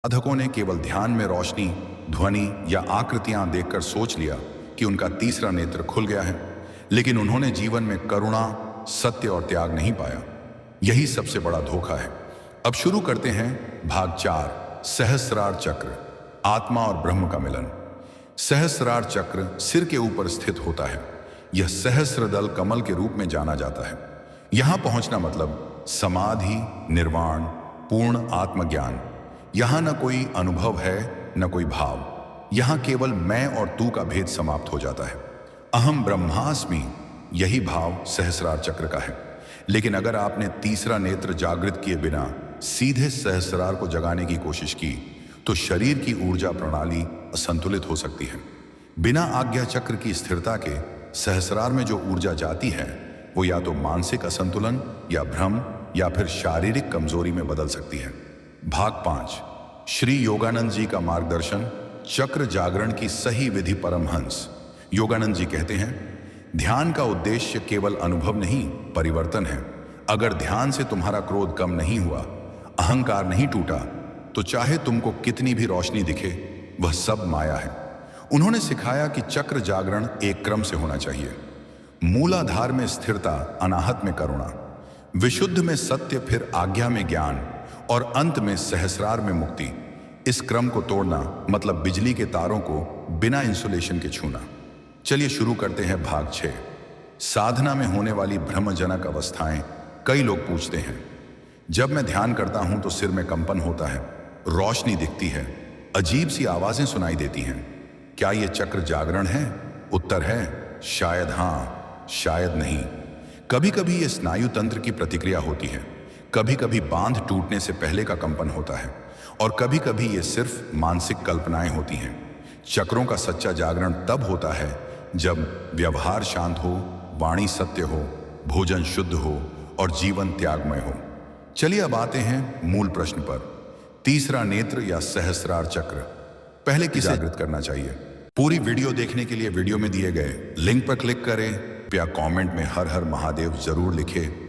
साधकों ने केवल ध्यान में रोशनी, ध्वनि या आकृतियां देखकर सोच लिया कि उनका तीसरा नेत्र खुल गया है, लेकिन उन्होंने जीवन में करुणा, सत्य और त्याग नहीं पाया। यही सबसे बड़ा धोखा है। अब शुरू करते हैं भाग 4, सहस्रार चक्र, आत्मा और ब्रह्म का मिलन। सहस्रार चक्र सिर के ऊपर स्थित होता है। यह सहस्रदल कमल के रूप में जाना जाता है। यहां पहुंचना मतलब समाधि, निर्वाण, पूर्ण आत्मज्ञान। यहां न कोई अनुभव है, न कोई भाव। यहां केवल मैं और तू का भेद समाप्त हो जाता है। अहम ब्रह्मास्मि, यही भाव सहस्रार चक्र का है। लेकिन अगर आपने तीसरा नेत्र जागृत किए बिना सीधे सहस्रार को जगाने की कोशिश की, तो शरीर की ऊर्जा प्रणाली असंतुलित हो सकती है। बिना आज्ञा चक्र की स्थिरता के सहस्रार में जो ऊर्जा जाती है, वो या तो मानसिक असंतुलन या भ्रम या फिर शारीरिक कमजोरी में बदल सकती है। भाग 5, श्री योगानंद जी का मार्गदर्शन, चक्र जागरण की सही विधि। परमहंस योगानंद जी कहते हैं, ध्यान का उद्देश्य केवल अनुभव नहीं, परिवर्तन है। अगर ध्यान से तुम्हारा क्रोध कम नहीं हुआ, अहंकार नहीं टूटा, तो चाहे तुमको कितनी भी रोशनी दिखे, वह सब माया है। उन्होंने सिखाया कि चक्र जागरण एक क्रम से होना चाहिए। मूलाधार में स्थिरता, अनाहत में करुणा, विशुद्ध में सत्य, फिर आज्ञा में ज्ञान और अंत में सहस्रार में मुक्ति। इस क्रम को तोड़ना मतलब बिजली के तारों को बिना इंसुलेशन के छूना। चलिए शुरू करते हैं भाग 6, साधना में होने वाली भ्रमजनक अवस्थाएं। कई लोग पूछते हैं, जब मैं ध्यान करता हूं तो सिर में कंपन होता है, रोशनी दिखती है, अजीब सी आवाजें सुनाई देती हैं। क्या यह चक्र जागरण है? उत्तर है शायद हां, शायद नहीं। कभी कभी यह स्नायु तंत्र की प्रतिक्रिया होती है, कभी कभी बांध टूटने से पहले का कंपन होता है, और कभी कभी ये सिर्फ मानसिक कल्पनाएं होती हैं। चक्रों का सच्चा जागरण तब होता है जब व्यवहार शांत हो, वाणी सत्य हो, भोजन शुद्ध हो और जीवन त्यागमय हो। चलिए अब आते हैं मूल प्रश्न पर। तीसरा नेत्र या सहस्रार चक्र पहले किसे जागृत करना चाहिए? पूरी वीडियो देखने के लिए वीडियो में दिए गए लिंक पर क्लिक करें या कमेंट में हर हर महादेव जरूर लिखें।